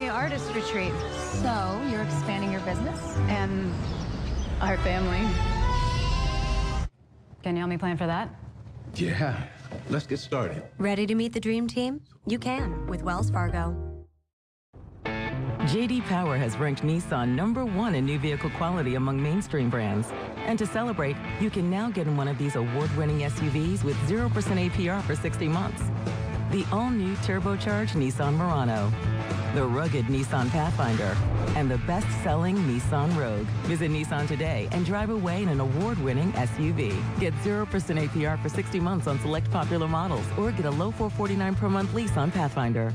Artist retreat. So you're expanding your business and our family. Can you help me plan for that? Yeah, let's get started. Ready to meet the dream team? You can with Wells Fargo. J.D. Power has ranked Nissan #1 in new vehicle quality among mainstream brands. And to celebrate, you can now get in one of these award-winning SUVs with 0% APR for 60 months. The all-new turbocharged Nissan Murano, the rugged Nissan Pathfinder, and the best-selling Nissan Rogue. Visit Nissan today and drive away in an award-winning SUV. Get 0% APR for 60 months on select popular models or get a low $449 per month lease on Pathfinder.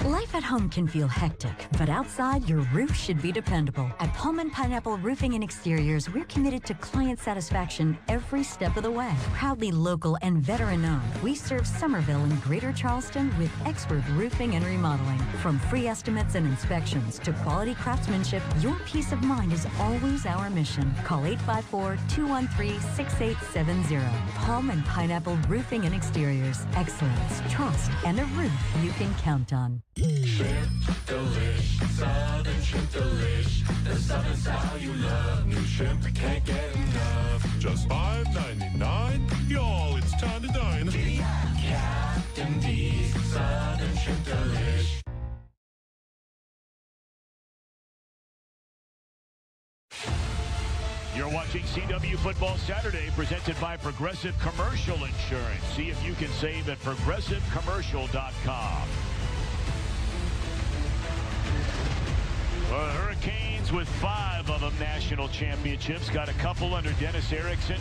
Life at home can feel hectic, but outside, your roof should be dependable. At Pullman Pineapple Roofing and Exteriors, we're committed to client satisfaction every step of the way. Proudly local and veteran-owned, we serve Somerville and Greater Charleston with expert roofing and remodeling. From free estimates and inspections to quality craftsmanship, your peace of mind is always our mission. Call 854-213-6870. Pullman Pineapple Roofing and Exteriors. Excellence, trust, and a roof you can count on. Shrimp delish, southern shrimp delish. The southern style you love. New shrimp, can't get enough. Just $5.99. Y'all, it's time to dine. Captain D's southern shrimp delish. You're watching CW Football Saturday, presented by Progressive Commercial Insurance. See if you can save at progressivecommercial.com. Well, the Hurricanes with 5 of them national championships. Got a couple under Dennis Erickson.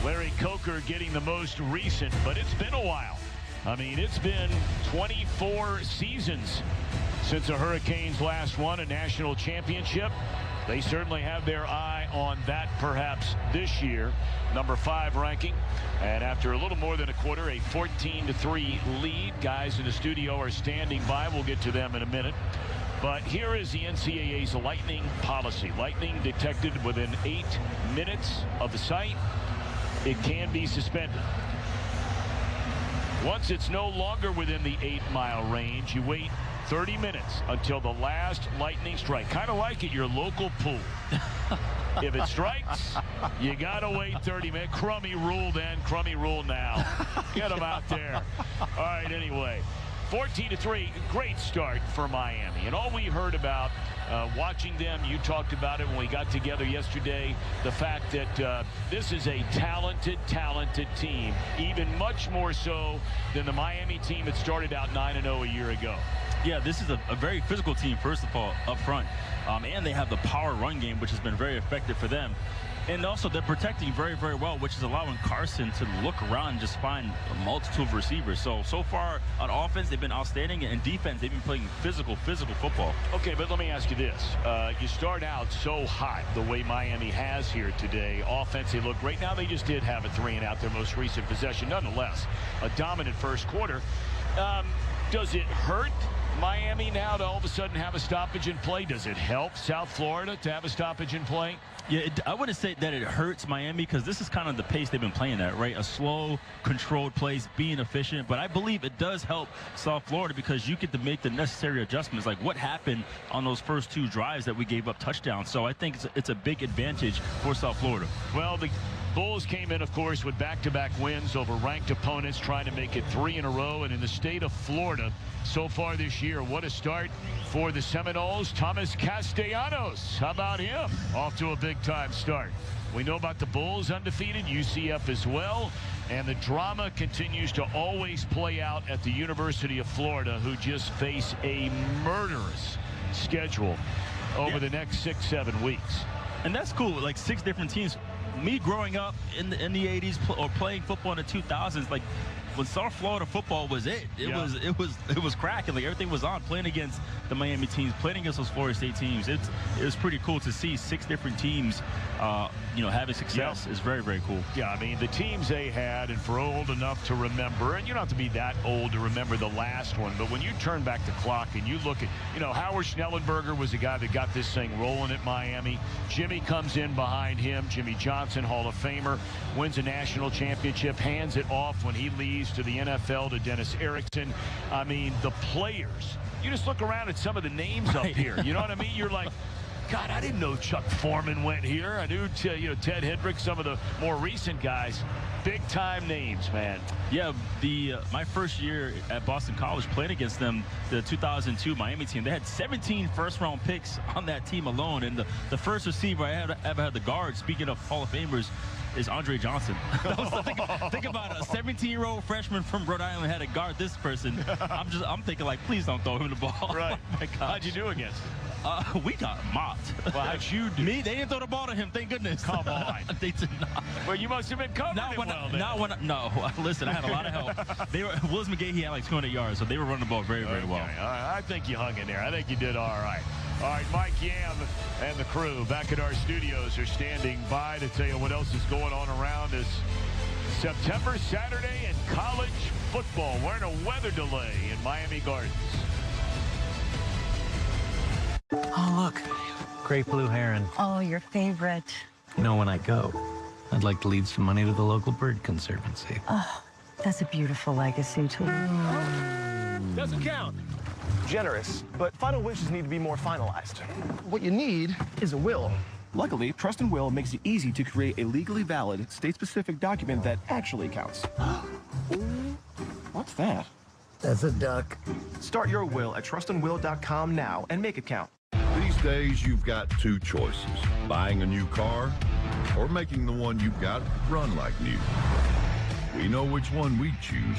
Larry Coker getting the most recent, but it's been a while. I mean, it's been 24 seasons since the Hurricanes last won a national championship. They certainly have their eye on that perhaps this year. Number 5 ranking. And after a little more than a quarter, a 14-3 lead. Guys in the studio are standing by. We'll get to them in a minute. But here is the NCAA's lightning policy. Lightning detected within 8 minutes of the site, it can be suspended. Once it's no longer within the 8-mile range, you wait 30 minutes until the last lightning strike. Kind of like at your local pool. If it strikes, you got to wait 30 minutes. Crummy rule then, crummy rule now. Get them out there. All right, anyway. 14-3, great start for Miami. And all we heard about watching them, you talked about it when we got together yesterday, the fact that this is a talented team, even much more so than the Miami team that started out 9-0 a year ago. Yeah, this is a very physical team, first of all, up front. And they have the power run game, which has been very effective for them. And also, they're protecting very, very well, which is allowing Carson to look around and just find a multitude of receivers. So far on offense, they've been outstanding. And defense, they've been playing physical football. Okay, but let me ask you this. You start out so hot the way Miami has here today. Offense, they look great. Now, they just did have a 3-and-out, their most recent possession. Nonetheless, a dominant first quarter. Does it hurt Miami now to all of a sudden have a stoppage in play? Does it help South Florida to have a stoppage in play? Yeah, I wouldn't say that it hurts Miami, because this is kind of the pace they've been playing at, right? A slow, controlled pace, being efficient. But I believe it does help South Florida, because you get to make the necessary adjustments. Like what happened on those first 2 drives that we gave up touchdowns. So I think it's a big advantage for South Florida. Well, the Bulls came in, of course, with back-to-back wins over ranked opponents, trying to make it 3 in a row. And in the state of Florida, so far this year, what a start for the Seminoles. Thomas Castellanos, how about him? Off to a big-time start. We know about the Bulls undefeated, UCF as well. And the drama continues to always play out at the University of Florida, who just face a murderous schedule over the next 6-7 weeks. And that's cool, like 6 different teams. Me growing up in the 80s or playing football in the 2000s, like when South Florida football was it was cracking. Like everything was on. Playing against the Miami teams, playing against those Florida State teams, it was pretty cool to see 6 different teams having success. Is very, very cool. Yeah, I mean, the teams they had, and for old enough to remember, and you don't have to be that old to remember the last one, but when you turn back the clock and you look at, Howard Schnellenberger was the guy that got this thing rolling at Miami. Jimmy comes in behind him. Jimmy Johnson, Hall of Famer, wins a national championship, hands it off when he leaves Breeze to the NFL to Dennis Erickson. I mean, the players. You just look around at some of the names up here. You know what I mean? You're like, God, I didn't know Chuck Foreman went here. I knew, Ted Hendricks, some of the more recent guys. Big-time names, man. Yeah, my first year at Boston College playing against them, the 2002 Miami team, they had 17 first-round picks on that team alone. And the first receiver I ever had the guard, speaking of Hall of Famers, is Andre Johnson. Think about it. A 17-year-old freshman from Rhode Island had to guard this person. I'm thinking, like, please don't throw him the ball. Right. Oh my gosh. How'd you do against him? We got mopped. Well, how'd you do? Me? They didn't throw the ball to him, thank goodness. Come on. They did not. Well, you must have been covering No, listen, I had a lot of help. Willis McGahee had like 200 yards, so they were running the ball very, very well. All right. I think you hung in there. I think you did all right. All right, Mike Yam and the crew back at our studios are standing by to tell you what else is going on around this September Saturday in college football. We're in a weather delay in Miami Gardens. Oh, look. Great blue heron. Oh, your favorite. You know, when I go, I'd like to leave some money to the local bird conservancy. Oh, that's a beautiful legacy, too. Doesn't count. Generous, but final wishes need to be more finalized. What you need is a will. Luckily, Trust and Will makes it easy to create a legally valid, state-specific document that actually counts. What's that? That's a duck. Start your will at trustandwill.com now and make it count. These days, you've got two choices: buying a new car or making the one you've got run like new. We know which one we'd choose.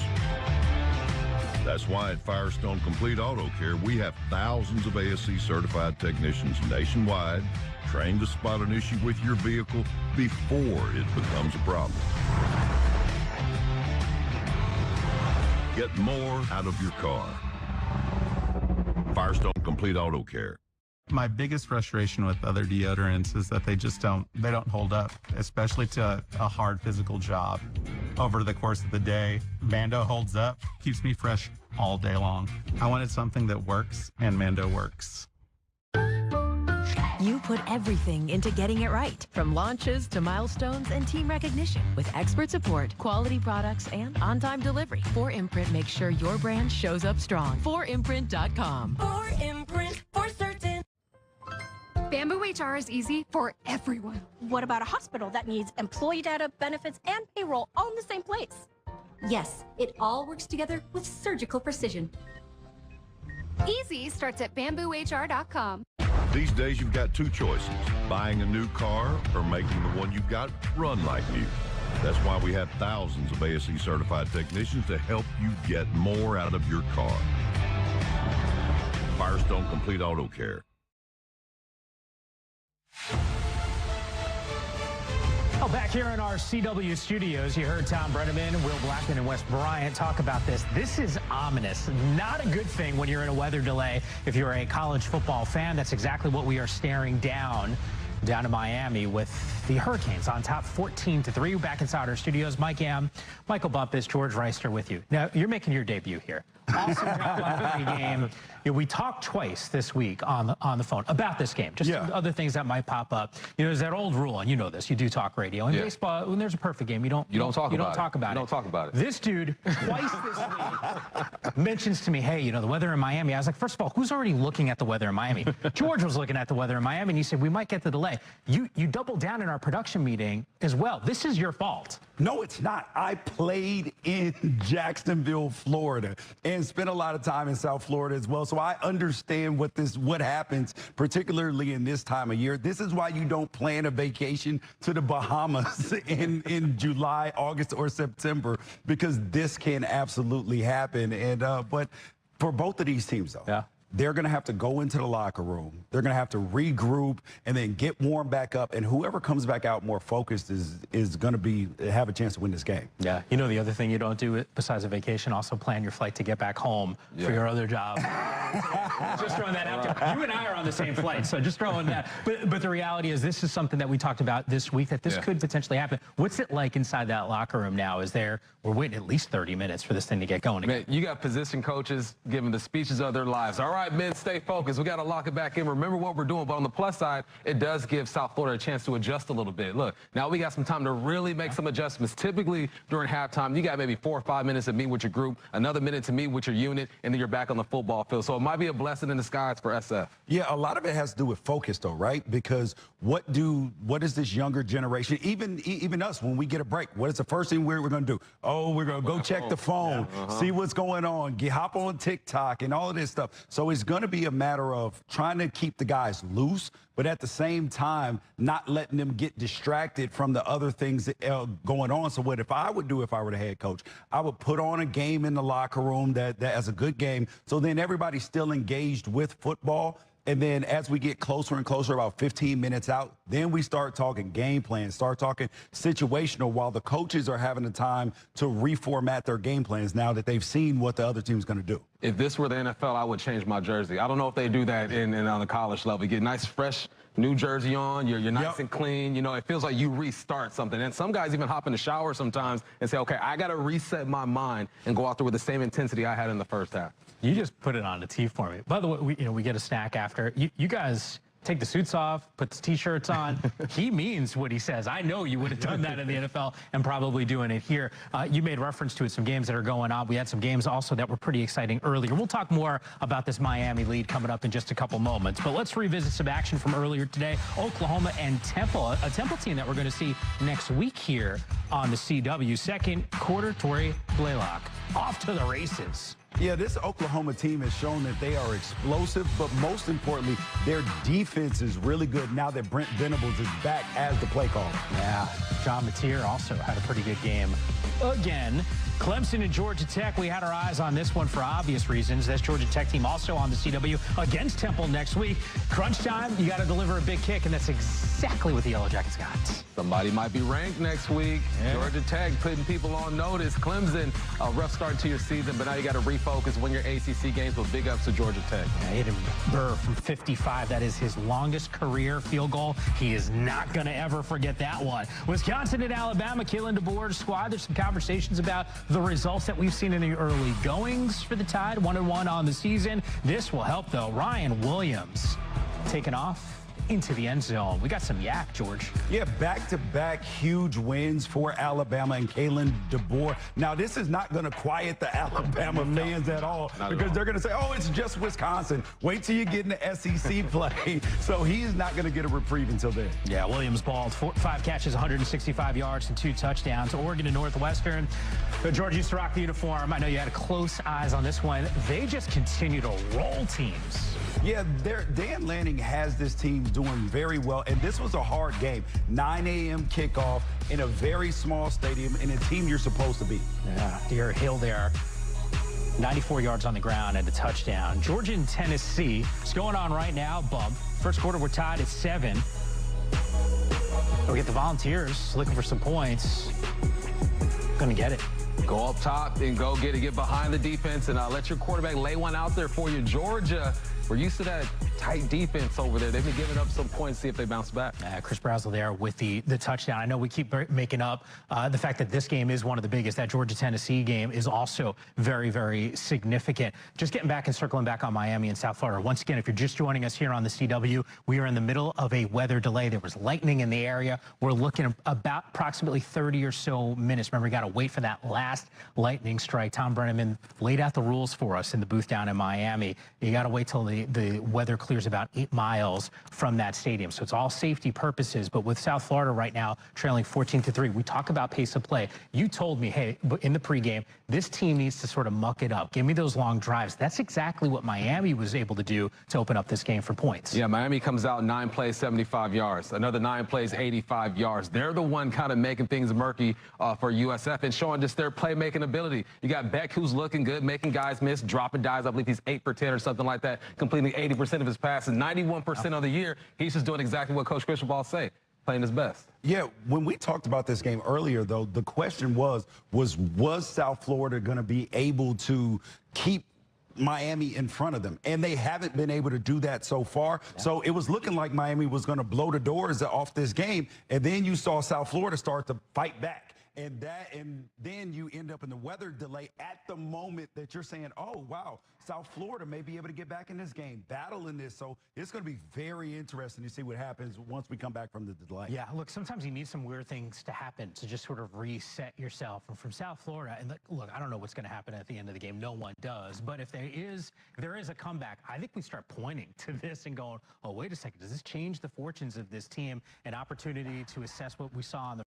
That's why at Firestone Complete Auto Care, we have thousands of ASE certified technicians nationwide trained to spot an issue with your vehicle before it becomes a problem. Get more out of your car. Firestone Complete Auto Care. My biggest frustration with other deodorants is that they don't hold up, especially to a hard physical job. Over the course of the day, Mando holds up, keeps me fresh all day long. I wanted something that works, and Mando works. You put everything into getting it right, from launches to milestones and team recognition. With expert support, quality products, and on-time delivery, 4imprint makes sure your brand shows up strong. 4imprint.com. 4imprint, for certain. Bamboo HR is easy for everyone. What about a hospital that needs employee data, benefits, and payroll all in the same place? Yes, it all works together with surgical precision. Easy starts at bamboohr.com. These days, you've got two choices: buying a new car or making the one you've got run like new. That's why we have thousands of ASE certified technicians to help you get more out of your car. Firestone Complete Auto Care. Well, back here in our CW studios, you heard Tom Brenneman, Will Blackman, and Wes Bryant talk about this. This is ominous. Not a good thing when you're in a weather delay. If you're a college football fan, that's exactly what we are staring down in Miami with the Hurricanes on top 14-3. Back inside our studios, Mike Yam, Michael Bumpus, George Reister with you. Now, you're making your debut here. Awesome job on the game. We talked twice this week on the phone about this game, just other things that might pop up. There's that old rule, and you know this. You do talk radio. In baseball, when there's a perfect game, you don't talk about it. This dude twice this week mentions to me, hey, the weather in Miami. I was like, first of all, who's already looking at the weather in Miami? George was looking at the weather in Miami, and he said we might get the delay. You doubled down in our production meeting as well. This is your fault. No, it's not. I played in Jacksonville, Florida, and spent a lot of time in South Florida as well. So I understand what happens, particularly in this time of year. This is why you don't plan a vacation to the Bahamas in July, August, or September, because this can absolutely happen. And but for both of these teams, though, they're going to have to go into the locker room. They're going to have to regroup and then get warmed back up. And whoever comes back out more focused is going to have a chance to win this game. Yeah. The other thing you don't do besides a vacation, also plan your flight to get back home for your other job. Just throwing that out there. You and I are on the same flight, so just throwing that. But the reality is this is something that we talked about this week, that this could potentially happen. What's it like inside that locker room now? We're waiting at least 30 minutes for this thing to get going again. Man, you got position coaches giving the speeches of their lives. All right, men, stay focused. We got to lock it back in. Remember what we're doing. But on the plus side, it does give South Florida a chance to adjust a little bit. Look, now we got some time to really make some adjustments. Typically, during halftime, you got maybe 4 or 5 minutes to meet with your group, another minute to meet with your unit, and then you're back on the football field. So it might be a blessing in disguise for SF. Yeah, a lot of it has to do with focus, though, right? Because what is this younger generation, even us, when we get a break, what is the first thing we're going to do? Oh, we're going to go check the phone, see what's going on, hop on TikTok and all of this stuff. So it's going to be a matter of trying to keep the guys loose, but at the same time, not letting them get distracted from the other things that are going on. So what if I would do if I were the head coach? I would put on a game in the locker room that as a good game, so then everybody's still engaged with football. And then as we get closer and closer, about 15 minutes out, then we start talking game plan, start talking situational, while the coaches are having the time to reformat their game plans now that they've seen what the other team's going to do. If this were the NFL, I would change my jersey. I don't know if they do that on the college level. You get a nice, fresh, new jersey on, you're nice and clean. You know, it feels like you restart something. And some guys even hop in the shower sometimes and say, okay, I got to reset my mind and go out there with the same intensity I had in the first half. You just put it on the tee for me. By the way, we get a snack after. You guys take the suits off, put the T-shirts on. He means what he says. I know you would have done that in the NFL and probably doing it here. You made reference to it, some games that are going on. We had some games also that were pretty exciting earlier. We'll talk more about this Miami lead coming up in just a couple moments. But let's revisit some action from earlier today. Oklahoma and Temple, a Temple team that we're going to see next week here on the CW. Second quarter, Torrey Blaylock off to the races. Yeah, this Oklahoma team has shown that they are explosive, but most importantly, their defense is really good now that Brent Venables is back as the play caller. Yeah, John Mateer also had a pretty good game again. Clemson and Georgia Tech, we had our eyes on this one for obvious reasons. This Georgia Tech team also on the CW against Temple next week. Crunch time, you got to deliver a big kick, and that's exactly what the Yellow Jackets got. Somebody might be ranked next week. Yeah. Georgia Tech putting people on notice. Clemson, a rough start to your season, but now you got to refocus, win your ACC games. But big ups to Georgia Tech. Yeah, Aiden Burr from 55. That is his longest career field goal. He is not going to ever forget that one. Wisconsin and Alabama, Kalen DeBoer's squad. There's some conversations about the results that we've seen in the early goings for the Tide. 1-1 on the season. This will help, though. Ryan Williams taking off into the end zone. We got some yak, George. Yeah, back-to-back huge wins for Alabama and Kalen DeBoer. Now, this is not going to quiet the Alabama fans at all, because they're going to say, oh, it's just Wisconsin. Wait till you get in the SEC play. So he's not going to get a reprieve until then. Yeah, Williams balled 5 catches, 165 yards, and 2 touchdowns. Oregon and Northwestern. George used to rock the uniform. I know you had close eyes on this one. They just continue to roll teams. Yeah, Dan Lanning has this team doing very well, and this was a hard game. 9 a.m. kickoff in a very small stadium in a team you're supposed to beat. Yeah, Deer Hill there. 94 yards on the ground and a touchdown. Georgia and Tennessee. What's going on right now, Bub? First quarter, we're tied at 7. We get the Volunteers looking for some points. Gonna get it. Go up top and go get it. Get behind the defense and let your quarterback lay one out there for you. Georgia, we're used to that tight defense over there. They've been giving up some points, see if they bounce back. Chris Brazzell there with the touchdown. I know we keep making up the fact that this game is one of the biggest. That Georgia-Tennessee game is also very, very significant. Just getting back and circling back on Miami and South Florida. Once again, if you're just joining us here on the CW, we are in the middle of a weather delay. There was lightning in the area. We're looking at about approximately 30 or so minutes. Remember, we got to wait for that last lightning strike. Tom Brenneman laid out the rules for us in the booth down in Miami. You got to wait till the weather clears about 8 miles from that stadium. So it's all safety purposes. But with South Florida right now trailing 14-3, we talk about pace of play. You told me, hey, in the pregame, this team needs to sort of muck it up. Give me those long drives. That's exactly what Miami was able to do to open up this game for points. Yeah, Miami comes out 9 plays, 75 yards. Another 9 plays, 85 yards. They're the one kind of making things murky for USF and showing just their playmaking ability. You got Beck, who's looking good, making guys miss, dropping dives. I believe he's 8 for 10 or something like that, completing 80% of his passes. 91% of the year, he's just doing exactly what Coach Cristobal say, playing his best. Yeah, when we talked about this game earlier, though, the question was South Florida going to be able to keep Miami in front of them? And they haven't been able to do that so far. Yeah. So it was looking like Miami was going to blow the doors off this game. And then you saw South Florida start to fight back. And then you end up in the weather delay at the moment that you're saying, oh, wow, South Florida may be able to get back in this game, battling this. So it's going to be very interesting to see what happens once we come back from the delay. Yeah, look, sometimes you need some weird things to happen to just sort of reset yourself. And from South Florida, and look, I don't know what's going to happen at the end of the game. No one does. But if there is a comeback, I think we start pointing to this and going, oh, wait a second, does this change the fortunes of this team? An opportunity to assess what we saw on the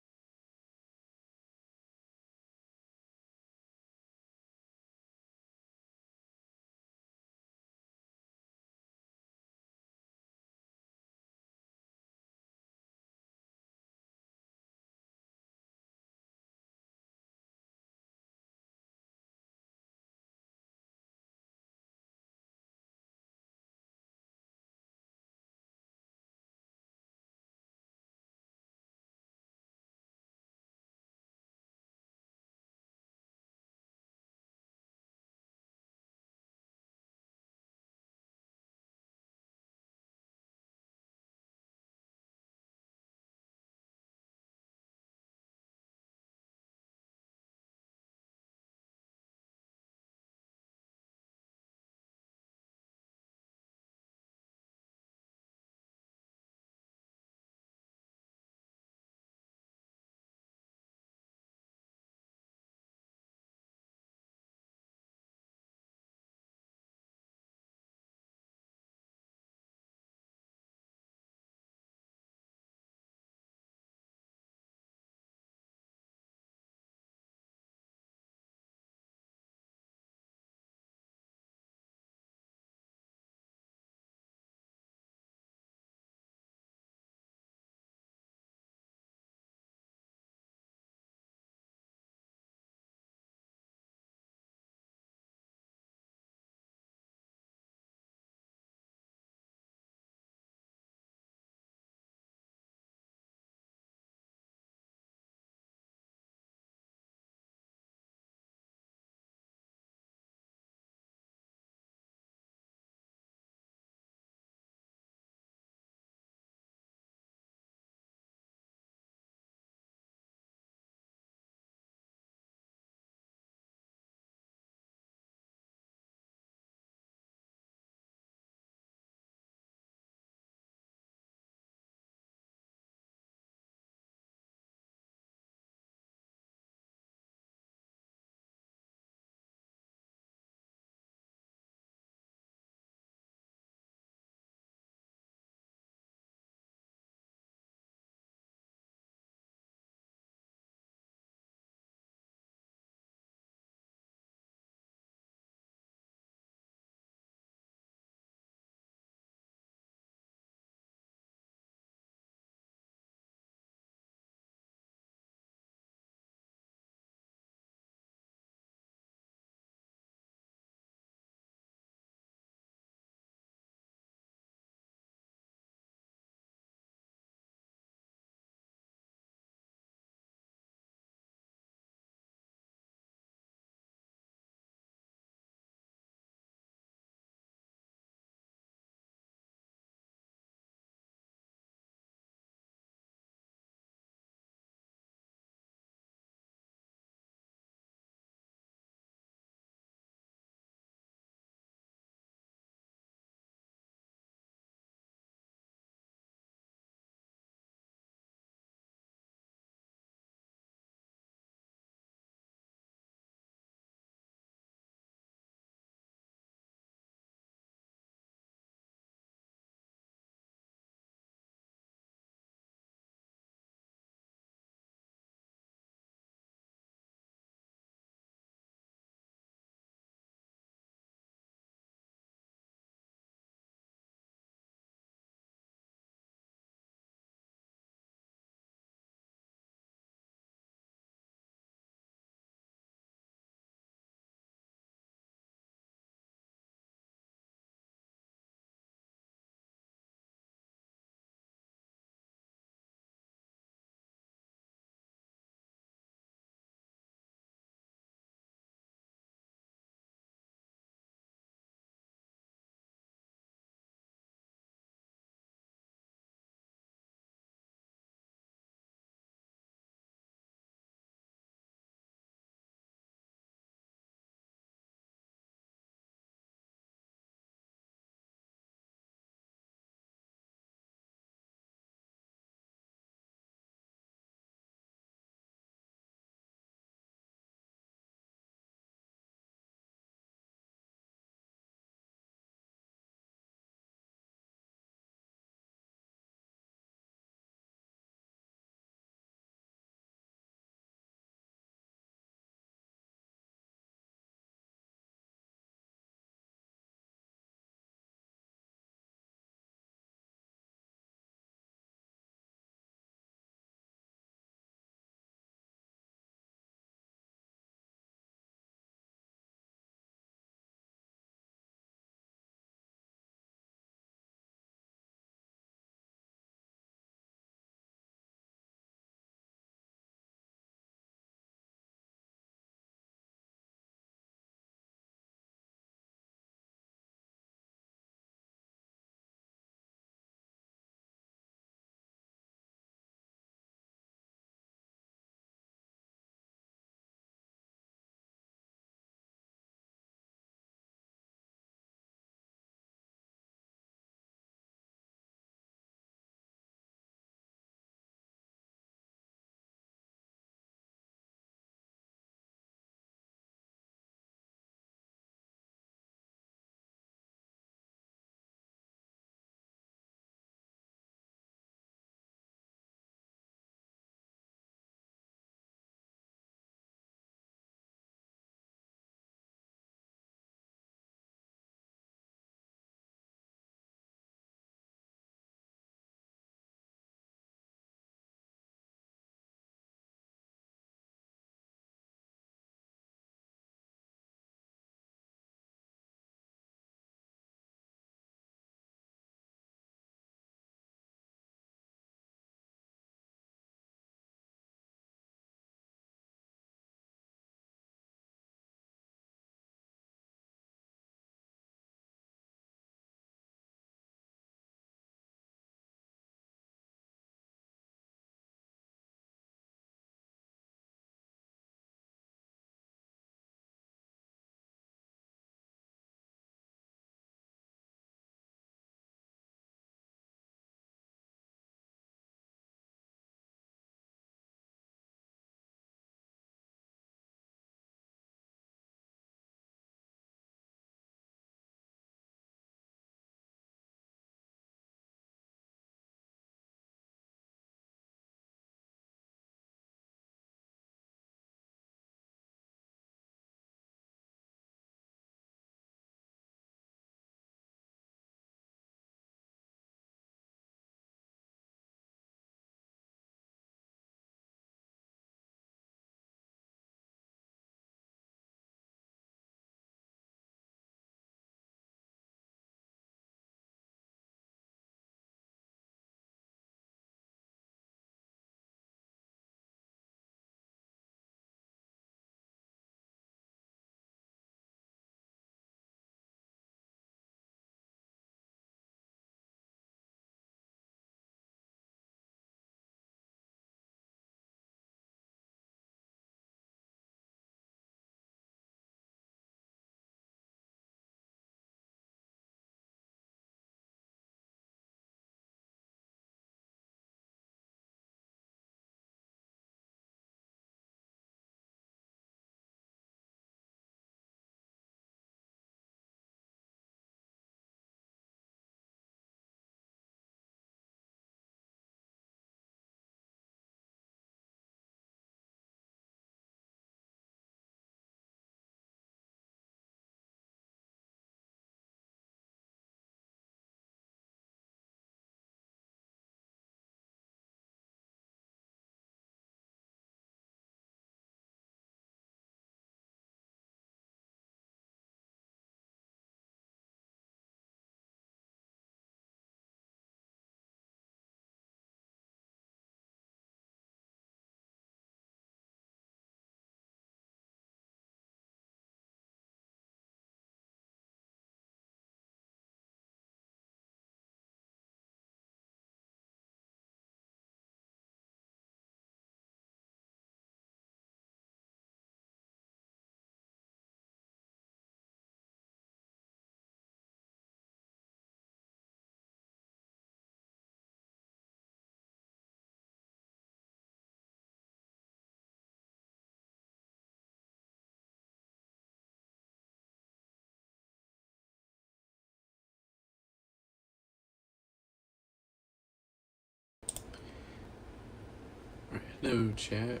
No chat.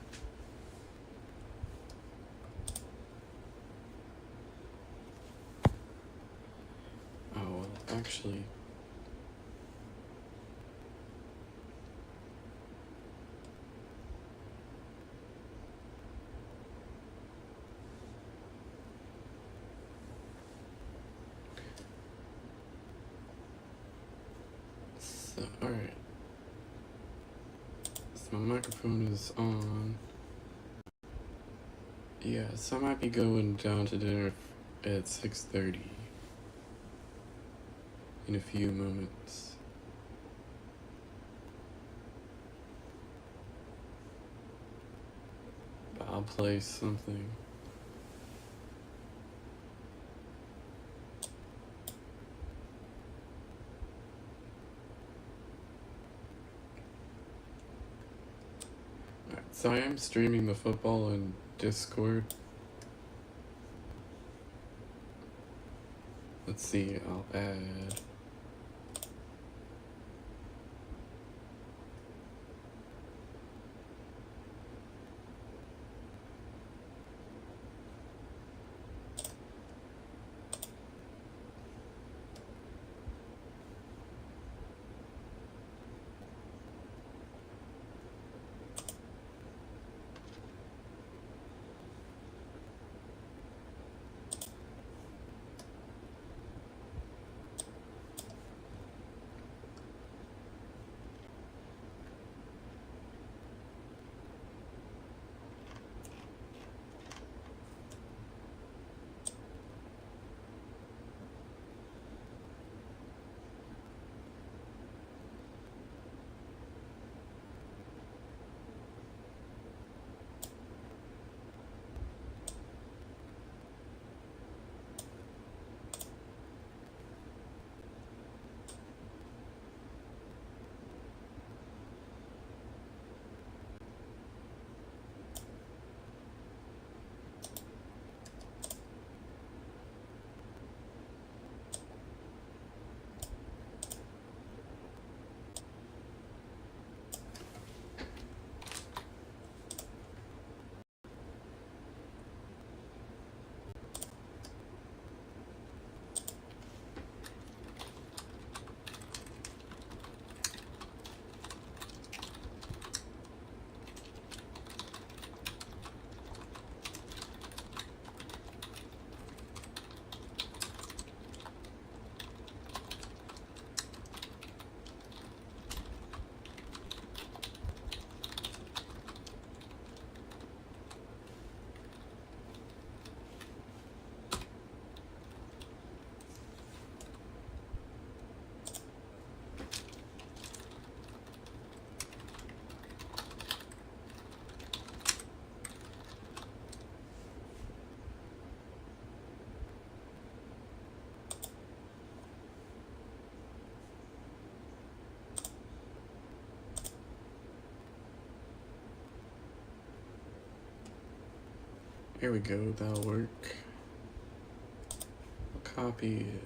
Oh, well, actually... So, alright. So my microphone is on. Yeah, so I might be going down to dinner at 6:30 in a few moments. But I'll play something. Alright, so I am streaming the football on Discord. Let's see, I'll add. Here we go, that'll work. I'll copy it.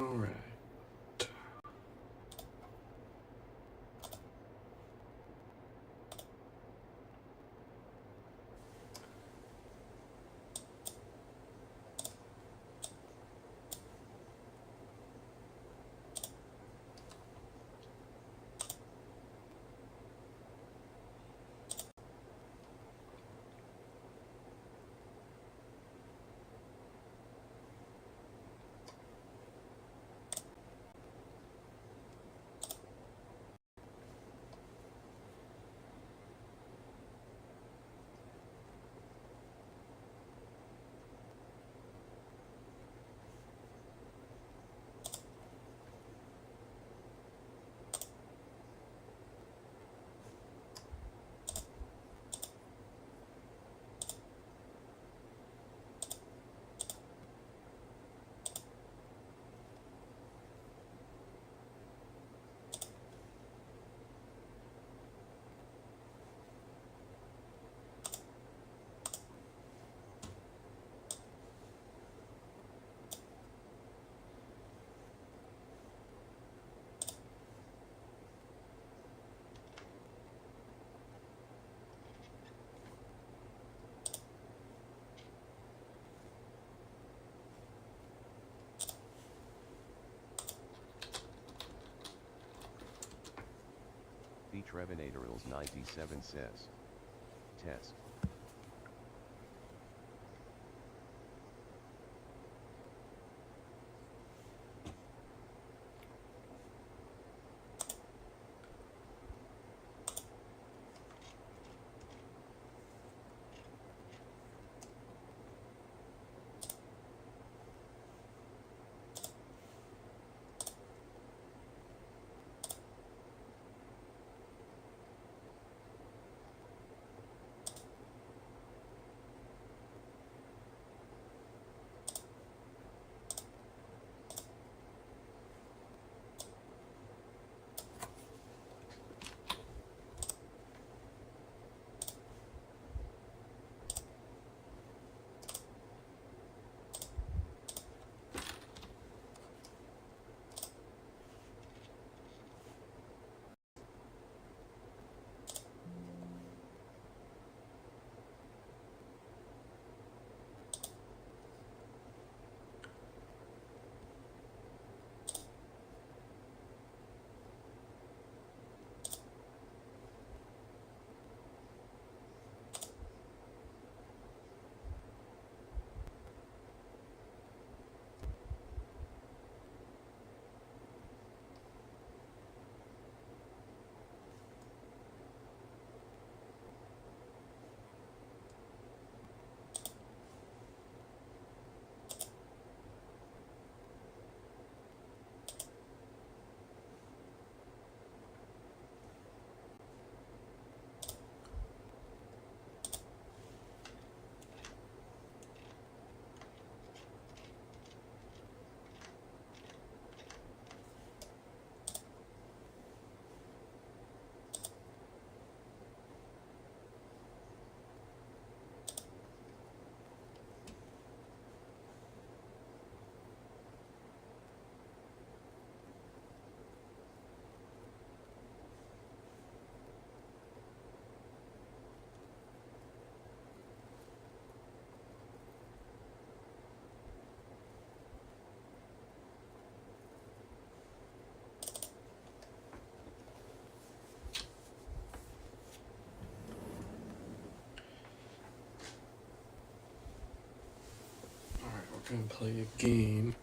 Alright. The Trevenatorals 97 says. Test. Alright, we're gonna play a game.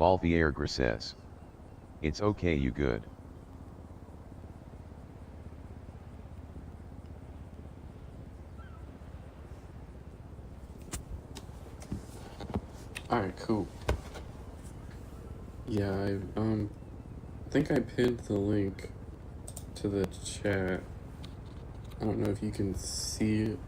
Valviergra says. It's okay, you good. Alright, cool. Yeah, I think I pinned the link to the chat. I don't know if you can see it.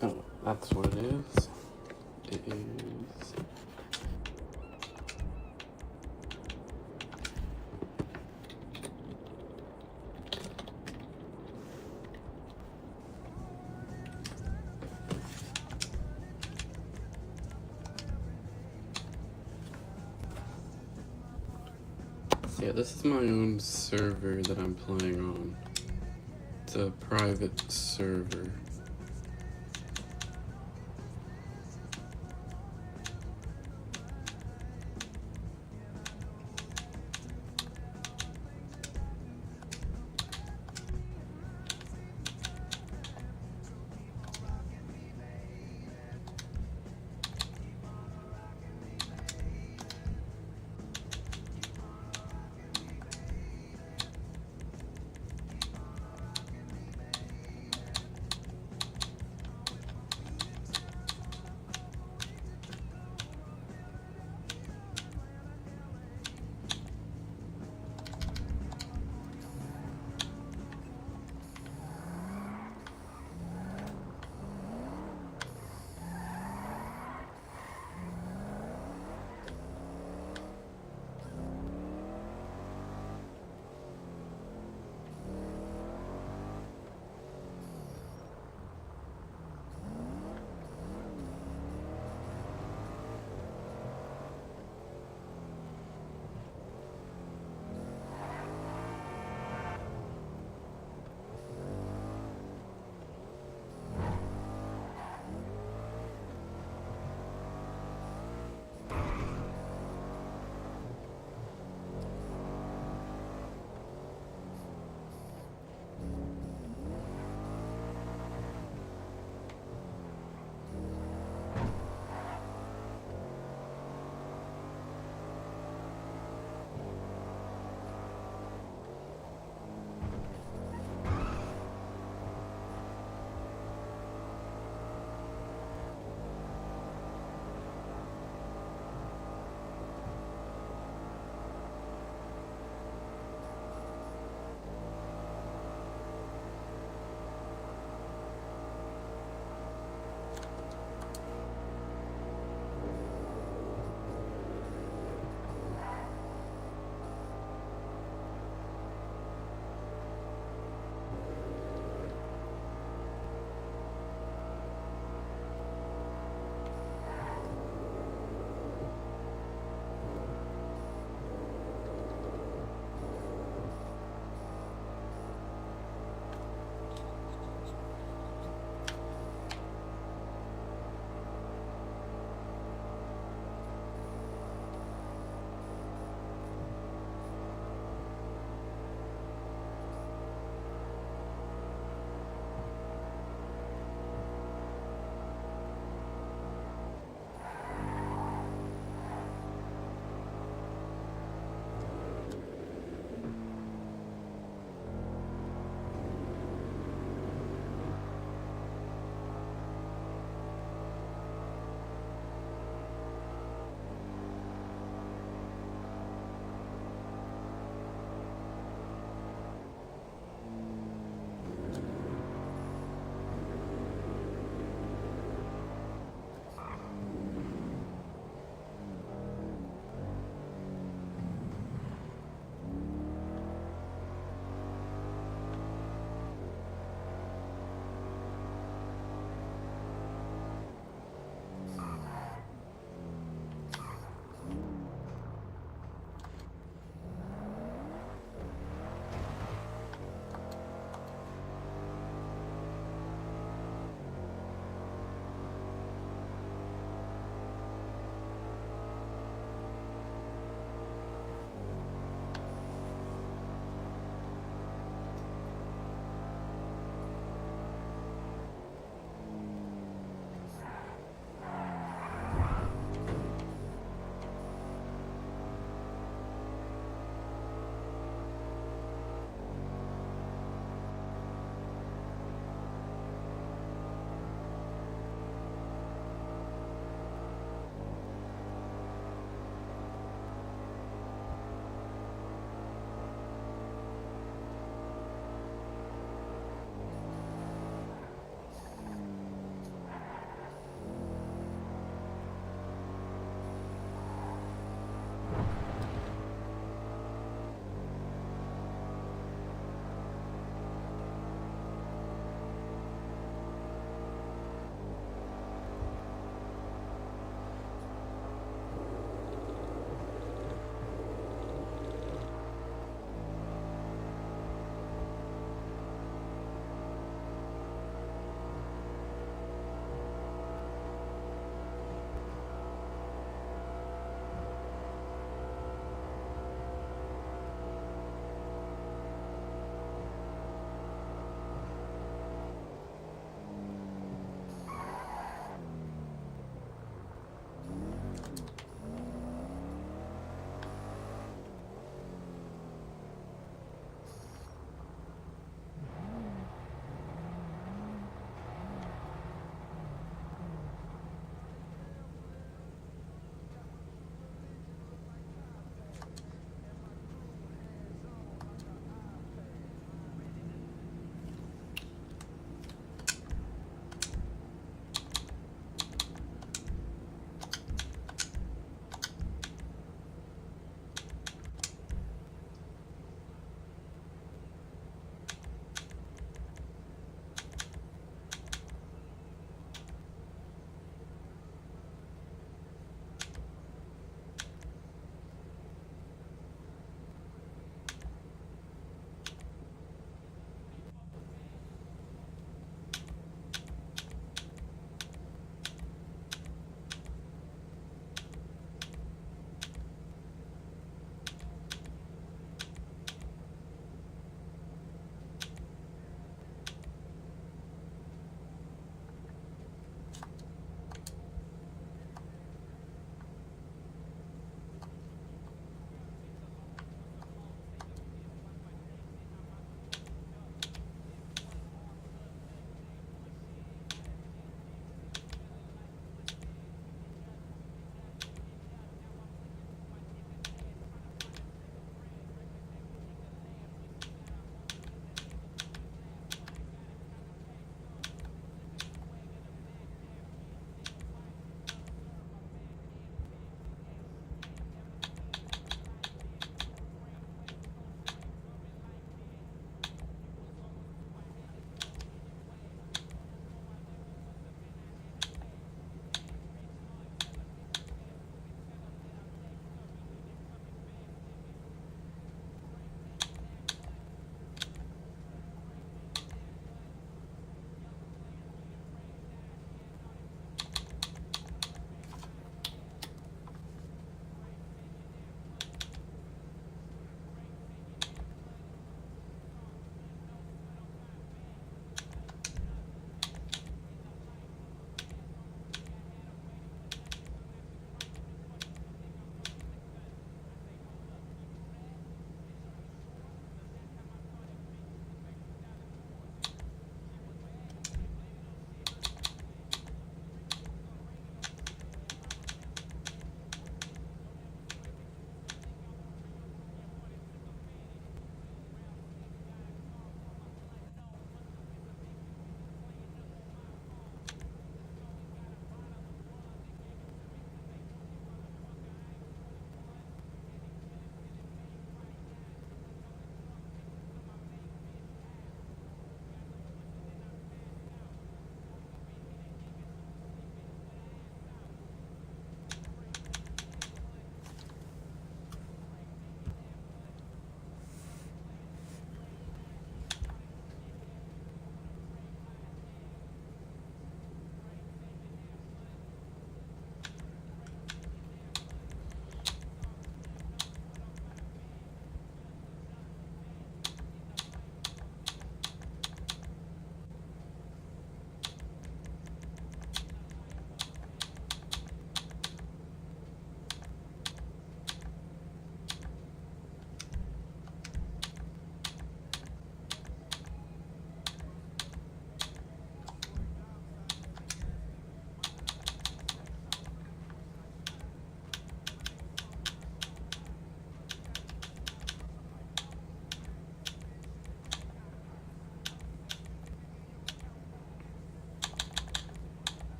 Oh, that's what it is. It is... Yeah, this is my own server that I'm playing on. It's a private server.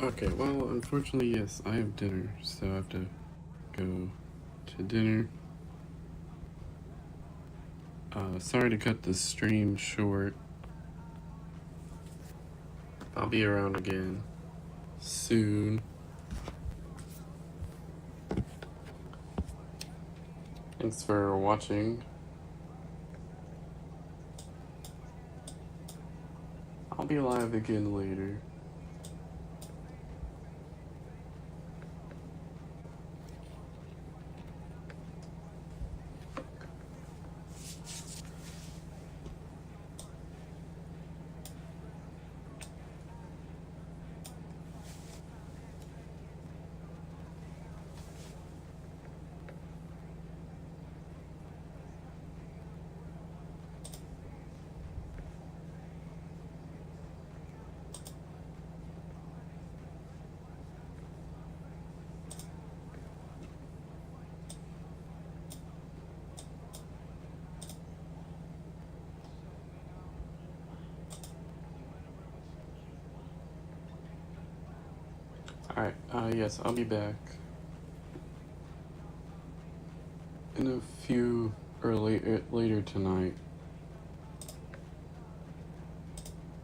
Okay, well, unfortunately, yes, I have dinner, so I have to go to dinner. Sorry to cut the stream short. I'll be around again soon. Thanks for watching. I'll be live again later. Alright, yes, I'll be back in a few, or later tonight.